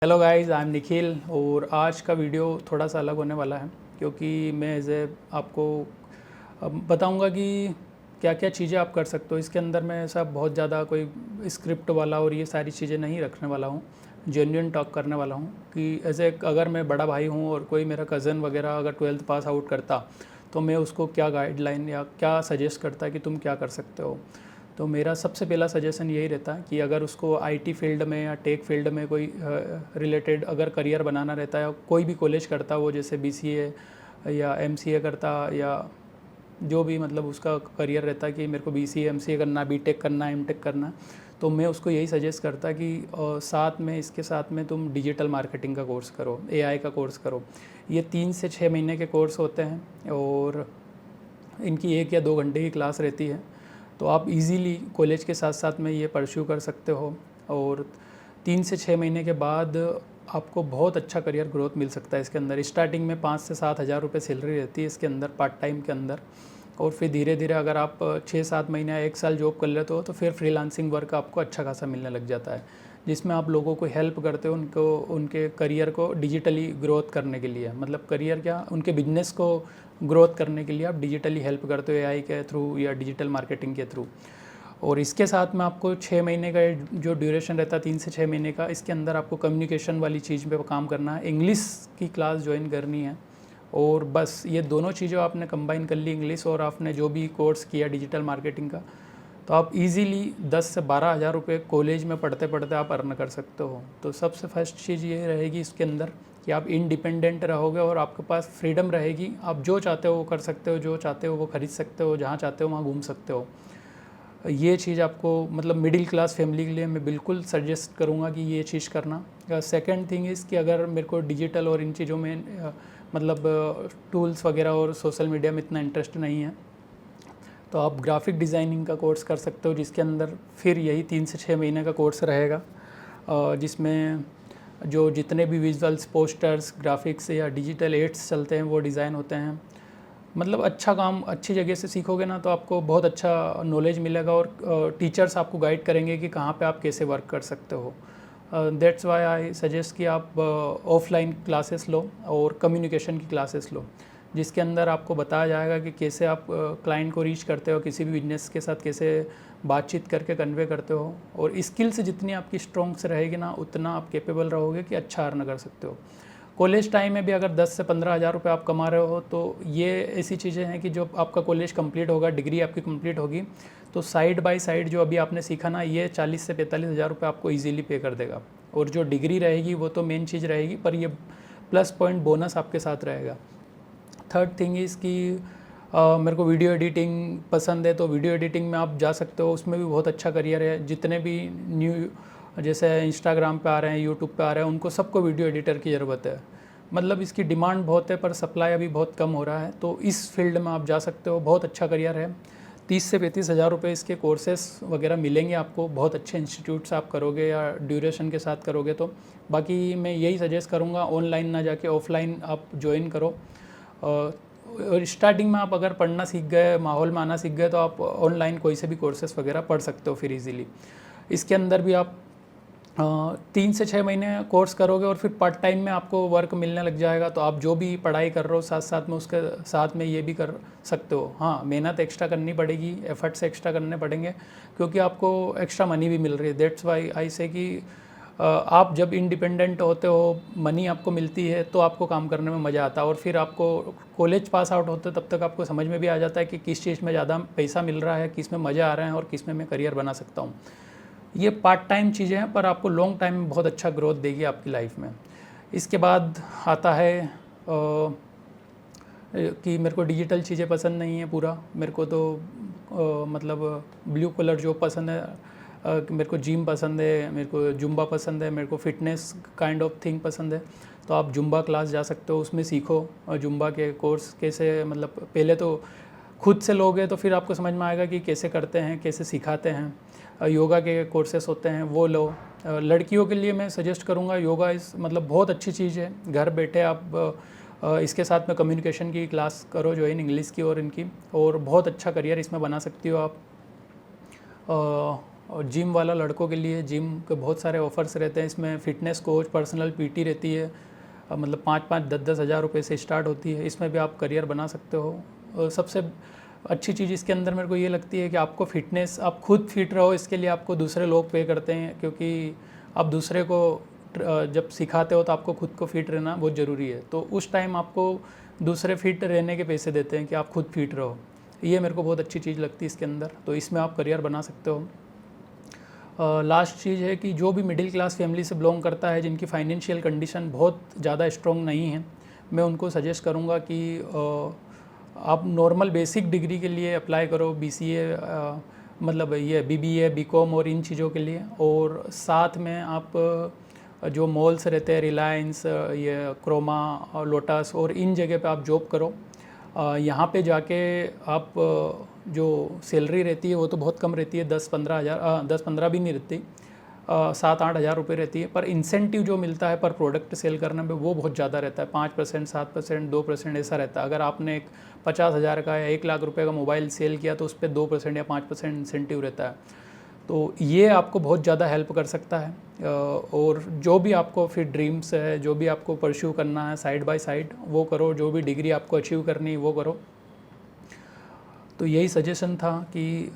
Hello guys, I am Nikhil. और आज का वीडियो थोड़ा सा अलग होने वाला है क्योंकि मैं आपको बताऊंगा कि क्या क्या चीज़ें आप कर सकते हो। इसके अंदर मैं ऐसा बहुत ज़्यादा कोई स्क्रिप्ट वाला और ये सारी चीज़ें नहीं रखने वाला हूँ। जेन्युइन टॉक करने वाला हूँ कि अगर मैं बड़ा भाई हूँ और कोई मेरा कज़न वगैरह अगर 12th पास आउट करता तो मैं उसको क्या गाइडलाइन या क्या सजेस्ट करता कि तुम क्या कर सकते हो। तो मेरा सबसे पहला सजेशन यही रहता है कि अगर उसको आईटी फील्ड में या टेक फील्ड में कोई रिलेटेड अगर करियर बनाना रहता है, कोई भी कॉलेज करता वो जैसे बीसीए या एमसीए करता या जो भी मतलब उसका करियर रहता है कि मेरे को बीसीए एमसीए करना, बीटेक करना, एमटेक करना, तो मैं उसको यही सजेस्ट करता कि साथ में इसके साथ में तुम डिजिटल मार्केटिंग का कोर्स करो, एआई का कोर्स करो। ये 3 से 6 महीने के कोर्स होते हैं और इनकी 1 या 2 घंटे की क्लास रहती है। तो आप इजीली कॉलेज के साथ साथ में ये परस्यू कर सकते हो और 3 से 6 महीने के बाद आपको बहुत अच्छा करियर ग्रोथ मिल सकता है। इसके अंदर स्टार्टिंग में 5 से 7 हज़ार रुपये सैलरी रहती है इसके अंदर पार्ट टाइम के अंदर, और फिर धीरे धीरे अगर आप 6-7 महीने या 1 साल जॉब कर लेते हो तो फिर फ्रीलांसिंग वर्क आपको अच्छा खासा मिलने लग जाता है, जिसमें आप लोगों को हेल्प करते हो उनको उनके करियर को डिजिटली ग्रोथ करने के लिए। मतलब करियर क्या, उनके बिजनेस को ग्रोथ करने के लिए आप डिजिटली हेल्प करते हो एआई के थ्रू या डिजिटल मार्केटिंग के थ्रू। और इसके साथ में आपको 6 महीने का जो ड्यूरेशन रहता है, 3 से 6 महीने का, इसके अंदर आपको कम्युनिकेशन वाली चीज़ पे काम करना है, इंग्लिश की क्लास ज्वाइन करनी है। और बस ये दोनों चीज़ें आपने कंबाइन कर ली, इंग्लिश और आपने जो भी कोर्स किया डिजिटल मार्केटिंग का, तो आप इजीली 10 से 12 हज़ार रुपये कॉलेज में पढ़ते पढ़ते आप अर्न कर सकते हो। तो सबसे फर्स्ट चीज़ ये रहेगी इसके अंदर कि आप इंडिपेंडेंट रहोगे और आपके पास फ्रीडम रहेगी। आप जो चाहते हो वो कर सकते हो, जो चाहते हो वो खरीद सकते हो, जहाँ चाहते हो वहाँ घूम सकते हो। ये चीज़ आपको मतलब मिडिल क्लास फैमिली के लिए मैं बिल्कुल सजेस्ट करूँगा कि ये चीज़ करना। सेकंड थिंग इज़ कि अगर मेरे को डिजिटल और इन चीज़ों में मतलब टूल्स वगैरह और सोशल मीडिया में इतना इंटरेस्ट नहीं है, तो आप ग्राफिक डिज़ाइनिंग का कोर्स कर सकते हो, जिसके अंदर फिर यही 3 से 6 महीने का कोर्स रहेगा, जिसमें जो जितने भी विजुअल्स, पोस्टर्स, ग्राफिक्स या डिजिटल एड्स चलते हैं वो डिज़ाइन होते हैं। मतलब अच्छा काम अच्छी जगह से सीखोगे ना तो आपको बहुत अच्छा नॉलेज मिलेगा और टीचर्स आपको गाइड करेंगे कि कहाँ पे आप कैसे वर्क कर सकते हो। दैट्स वाई आई सजेस्ट कि आप ऑफलाइन क्लासेस लो और कम्युनिकेशन की क्लासेस लो, जिसके अंदर आपको बताया जाएगा कि कैसे आप क्लाइंट को रीच करते हो, किसी भी बिजनेस के साथ कैसे बातचीत करके कन्वे करते हो। और स्किल्स जितनी आपकी स्ट्रॉन्ग से रहेगी ना उतना आप कैपेबल रहोगे कि अच्छा अर्न कर सकते हो। कॉलेज टाइम में भी अगर 10 से 15 हज़ार रुपये आप कमा रहे हो तो ये ऐसी चीज़ें हैं कि जब आपका कॉलेज कंप्लीट होगा, डिग्री आपकी कंप्लीट होगी, तो साइड बाय साइड जो अभी आपने सीखा ना, ये 40 से 45 हज़ार रुपये आपको इजीली पे कर देगा। और जो डिग्री रहेगी वो तो मेन चीज़ रहेगी, पर ये प्लस पॉइंट बोनस आपके साथ रहेगा। थर्ड थिंग इज़ कि मेरे को वीडियो एडिटिंग पसंद है, तो वीडियो एडिटिंग में आप जा सकते हो, उसमें भी बहुत अच्छा करियर है। जितने भी न्यू जैसे इंस्टाग्राम पे आ रहे हैं, यूट्यूब पे आ रहे हैं, उनको सबको वीडियो एडिटर की ज़रूरत है। मतलब इसकी डिमांड बहुत है पर सप्लाई अभी बहुत कम हो रहा है, तो इस फील्ड में आप जा सकते हो, बहुत अच्छा करियर है। 30 से 35 हज़ार रुपये इसके कोर्सेस वगैरह मिलेंगे आपको, बहुत अच्छे इंस्टीट्यूट से आप करोगे या ड्यूरेशन के साथ करोगे तो। बाकी मैं यही सजेस्ट करूँगा, ऑनलाइन ना जाके ऑफलाइन आप ज्वाइन करो। और स्टार्टिंग में आप अगर पढ़ना सीख गए, माहौल में आना सीख गए, तो आप ऑनलाइन कोई से भी कोर्सेस वगैरह पढ़ सकते हो फिर इजीली। इसके अंदर भी आप 3 से 6 महीने कोर्स करोगे और फिर पार्ट टाइम में आपको वर्क मिलने लग जाएगा, तो आप जो भी पढ़ाई कर रहे हो साथ साथ में उसके साथ में ये भी कर सकते हो। हाँ, मेहनत एक्स्ट्रा करनी पड़ेगी, एफर्ट्स एक्स्ट्रा करने पड़ेंगे, क्योंकि आपको एक्स्ट्रा मनी भी मिल रही है। दैट्स वाई आई से कि आप जब इंडिपेंडेंट होते हो, मनी आपको मिलती है, तो आपको काम करने में मज़ा आता है। और फिर आपको कॉलेज पास आउट होते तब तक आपको समझ में भी आ जाता है कि किस चीज़ में ज़्यादा पैसा मिल रहा है, किस में मज़ा आ रहा है और किस में मैं करियर बना सकता हूँ। ये पार्ट टाइम चीज़ें हैं पर आपको लॉन्ग टाइम में बहुत अच्छा ग्रोथ देगी आपकी लाइफ में। इसके बाद आता है कि मेरे को डिजिटल चीज़ें पसंद नहीं है पूरा, मेरे को तो मतलब ब्लू कलर जॉब पसंद है। मेरे को जिम पसंद है, मेरे को जुम्बा पसंद है, मेरे को फिटनेस काइंड ऑफ थिंग पसंद है। तो आप जुम्बा क्लास जा सकते हो, उसमें सीखो। और जुम्बा के कोर्स कैसे, मतलब पहले तो खुद से लोगे तो फिर आपको समझ में आएगा कि कैसे करते हैं, कैसे सिखाते हैं। योगा के कोर्सेस होते हैं वो लो। लड़कियों के लिए मैं सजेस्ट करूँगा, योगा इस मतलब बहुत अच्छी चीज़ है। घर बैठे आप इसके साथ में कम्युनिकेशन की क्लास करो ज्वाइन, इंग्लिश की और इनकी, और बहुत अच्छा करियर इसमें बना सकती हो आप। और जिम वाला लड़कों के लिए जिम के बहुत सारे ऑफर्स रहते हैं। इसमें फ़िटनेस कोच, पर्सनल पीटी रहती है, मतलब 5-5, 10-10 हज़ार रुपये से स्टार्ट होती है। इसमें भी आप करियर बना सकते हो। और सबसे अच्छी चीज़ इसके अंदर मेरे को ये लगती है कि आपको फ़िटनेस, आप खुद फिट रहो, इसके लिए आपको दूसरे लोग पे करते हैं, क्योंकि आप दूसरे को जब सिखाते हो तो आपको खुद को फिट रहना बहुत ज़रूरी है। तो उस टाइम आपको दूसरे फिट रहने के पैसे देते हैं कि आप खुद फिट रहो। ये मेरे को बहुत अच्छी चीज़ लगती है इसके अंदर, तो इसमें आप करियर बना सकते हो। लास्ट चीज़ है कि जो भी मिडिल क्लास फैमिली से बिलोंग करता है, जिनकी फाइनेंशियल कंडीशन बहुत ज़्यादा स्ट्रॉन्ग नहीं है, मैं उनको सजेस्ट करूँगा कि आप नॉर्मल बेसिक डिग्री के लिए अप्लाई करो, BCA, मतलब ये BBA, BCom और इन चीज़ों के लिए। और साथ में आप जो मॉल्स रहते हैं, रिलायंस, ये क्रोमा और लोटस और इन जगह पे आप जॉब करो। यहाँ पे जाके आप जो सैलरी रहती है वो तो बहुत कम रहती है, 10-15 हज़ार, 10-15 भी नहीं रहती, 7-8 हज़ार रुपये रहती है। पर इंसेंटिव जो मिलता है पर प्रोडक्ट सेल करने में वो बहुत ज़्यादा रहता है, 5%, 7%, 2% ऐसा रहता है। अगर आपने एक 50,000 का या 1 लाख रुपए का मोबाइल सेल किया तो उस पर 2% या 5% इंसेंटिव रहता है। तो ये आपको बहुत ज़्यादा हेल्प कर सकता है। और जो भी आपको फिर ड्रीम्स है, जो भी आपको परस्यू करना है साइड बाय साइड, वो करो। जो भी डिग्री आपको अचीव करनी है वो करो। तो यही सजेशन था कि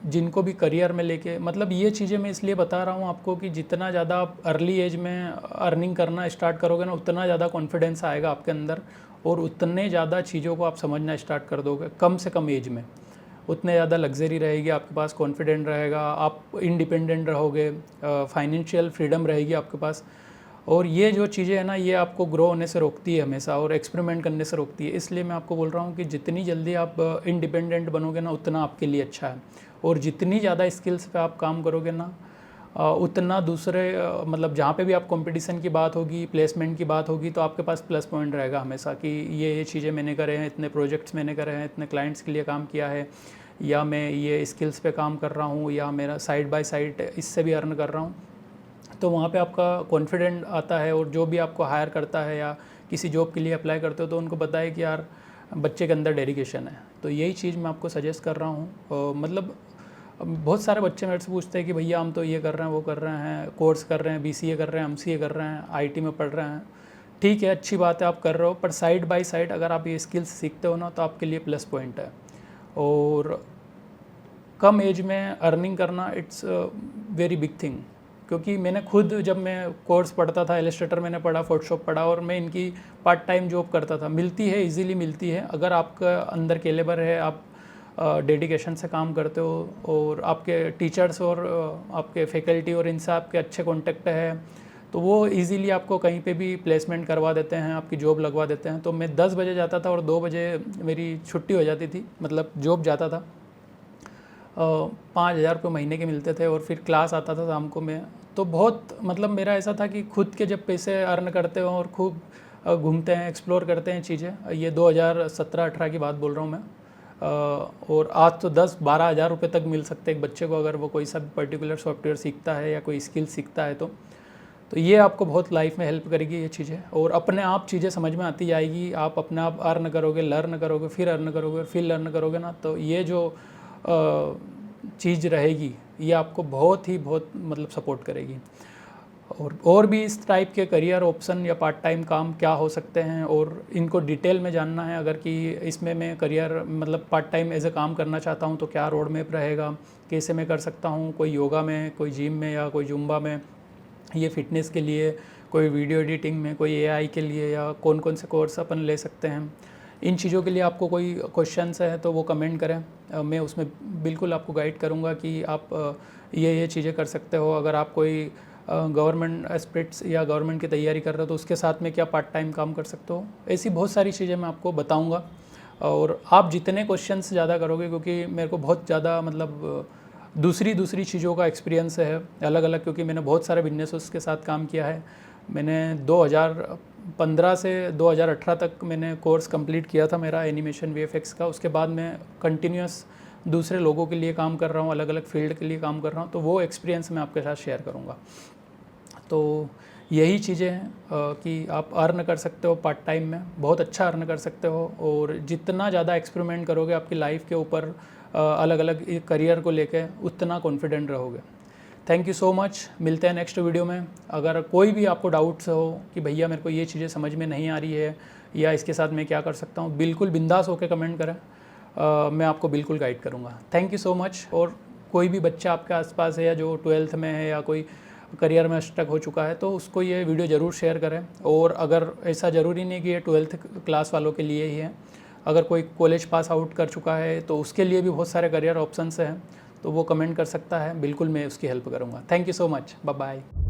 जिनको भी करियर में लेके, मतलब ये चीज़ें मैं इसलिए बता रहा हूँ आपको कि जितना ज़्यादा आप अर्ली एज में अर्निंग करना स्टार्ट करोगे ना, उतना ज़्यादा कॉन्फिडेंस आएगा आपके अंदर और उतने ज़्यादा चीज़ों को आप समझना स्टार्ट कर दोगे कम से कम एज में। उतने ज़्यादा लग्जरी रहेगी आपके पास, कॉन्फिडेंट रहेगा, आप इंडिपेंडेंट रहोगे, फाइनेंशियल फ्रीडम रहेगी आपके पास। और ये जो चीज़ें हैं ना, ये आपको ग्रो होने से रोकती है हमेशा और एक्सपेरिमेंट करने से रोकती है। इसलिए मैं आपको बोल रहा हूँ कि जितनी जल्दी आप इंडिपेंडेंट बनोगे ना, उतना आपके लिए अच्छा है। और जितनी ज़्यादा स्किल्स पे आप काम करोगे ना, उतना दूसरे मतलब जहाँ पे भी आप कंपटीशन की बात होगी, प्लेसमेंट की बात होगी, तो आपके पास प्लस पॉइंट रहेगा हमेशा कि ये चीज़ें मैंने करे हैं, इतने प्रोजेक्ट्स मैंने करे हैं, इतने क्लाइंट्स के लिए काम किया है, या मैं ये स्किल्स पे काम कर रहा हूँ, या मेरा साइड बाय साइड इससे भी अर्न कर रहा हूँ। तो वहाँ पे आपका कॉन्फिडेंट आता है। और जो भी आपको हायर करता है या किसी जॉब के लिए अप्लाई करते हो तो उनको पता है कि यार बच्चे के अंदर डेडिकेशन है। तो यही चीज़ मैं आपको सजेस्ट कर रहा हूँ। मतलब बहुत सारे बच्चे मेरे से पूछते हैं कि भैया हम तो ये कर रहे हैं, वो कर रहे हैं, कोर्स कर रहे हैं, BCA कर रहे हैं, MCA कर रहे हैं, IT में पढ़ रहे हैं। ठीक है, अच्छी बात है आप कर रहे हो, पर साइड बाय साइड अगर आप ये स्किल्स सीखते हो ना, तो आपके लिए प्लस पॉइंट है। और कम एज में अर्निंग करना, इट्स वेरी बिग थिंग। क्योंकि मैंने खुद, जब मैं कोर्स पढ़ता था, इलस्ट्रेटर मैंने पढ़ा, फोटोशॉप पढ़ा, और मैं इनकी पार्ट टाइम जॉब करता था। मिलती है, इजीली मिलती है, अगर आपका अंदर कैलिबर है, आप डेडिकेशन से काम करते हो, और आपके टीचर्स और आपके फैकल्टी और इनसे आपके अच्छे कॉन्टेक्ट है, तो वो इजीली आपको कहीं पे भी प्लेसमेंट करवा देते हैं, आपकी जॉब लगवा देते हैं। तो मैं 10 बजे जाता था और 2 बजे मेरी छुट्टी हो जाती थी, मतलब जॉब जाता था। 5,000 रुपये महीने के मिलते थे, और फिर क्लास आता था शाम को मैं। तो बहुत, मतलब मेरा ऐसा था कि खुद के जब पैसे अर्न करते हो और खूब घूमते हैं, एक्सप्लोर करते हैं चीज़ें। ये 2017-18 की बात बोल रहा हूँ मैं। और आज तो 10-12 हज़ार रुपये तक मिल सकते हैं एक बच्चे को, अगर वो कोई सा पर्टिकुलर सॉफ्टवेयर सीखता है या कोई स्किल सीखता है। तो ये आपको बहुत लाइफ में हेल्प करेगी ये चीज़ें, और अपने आप चीज़ें समझ में आती जाएगी। आप अपने आप अर्न करोगे, लर्न करोगे, फिर अर्न करोगे, फिर लर्न करोगे ना, तो ये जो चीज़ रहेगी, ये आपको बहुत मतलब सपोर्ट करेगी। और भी इस टाइप के करियर ऑप्शन या पार्ट टाइम काम क्या हो सकते हैं, और इनको डिटेल में जानना है अगर कि इसमें मैं करियर मतलब पार्ट टाइम एज ए काम करना चाहता हूँ, तो क्या रोड मैप रहेगा, कैसे मैं कर सकता हूँ, कोई योगा में, कोई जिम में, या कोई जुम्बा में, ये फिटनेस के लिए, कोई वीडियो एडिटिंग में, कोई AI के लिए, या कौन कौन से कोर्स अपन ले सकते हैं। इन चीज़ों के लिए आपको कोई क्वेश्चंस है तो वो कमेंट करें, मैं उसमें बिल्कुल आपको गाइड करूँगा कि आप ये चीज़ें कर सकते हो। अगर आप कोई गवर्नमेंट एस्पेक्ट्स या गवर्नमेंट की तैयारी कर रहे हो तो उसके साथ में क्या पार्ट टाइम काम कर सकते हो, ऐसी बहुत सारी चीज़ें मैं आपको बताऊँगा। और आप जितने क्वेश्चंस ज़्यादा करोगे, क्योंकि मेरे को बहुत ज़्यादा मतलब दूसरी चीज़ों का एक्सपीरियंस है अलग अलग, क्योंकि मैंने बहुत सारे बिजनेस के साथ काम किया है। मैंने 2015 से 2018 तक मैंने कोर्स कंप्लीट किया था मेरा एनिमेशन VFX का। उसके बाद मैं कंटिन्यूस दूसरे लोगों के लिए काम कर रहा हूँ, अलग अलग फील्ड के लिए काम कर रहा हूँ, तो वो एक्सपीरियंस मैं आपके साथ शेयर करूँगा। तो यही चीज़ें हैं कि आप अर्न कर सकते हो पार्ट टाइम में, बहुत अच्छा अर्न कर सकते हो। और जितना ज़्यादा एक्सपेरिमेंट करोगे आपकी लाइफ के ऊपर, अलग अलग करियर को लेके उतना कॉन्फिडेंट रहोगे। थैंक यू सो मच, मिलते हैं नेक्स्ट वीडियो में। अगर कोई भी आपको डाउट्स हो कि भैया मेरे को ये चीज़ें समझ में नहीं आ रही है या इसके साथ मैं क्या कर सकता हूँ, बिल्कुल बिंदास होकर कमेंट करें, मैं आपको बिल्कुल गाइड करूँगा। Thank you so much. और कोई भी बच्चा आपके आसपास है या जो 12th में है या कोई करियर में स्टक हो चुका है तो उसको ये वीडियो ज़रूर शेयर करें। और अगर ऐसा ज़रूरी नहीं कि ये 12th क्लास वालों के लिए ही है, अगर कोई कॉलेज पास आउट कर चुका है तो उसके लिए भी बहुत सारे करियर ऑप्शंस हैं, तो वो कमेंट कर सकता है, बिल्कुल मैं उसकी हेल्प करूँगा। Thank you so much, bye bye.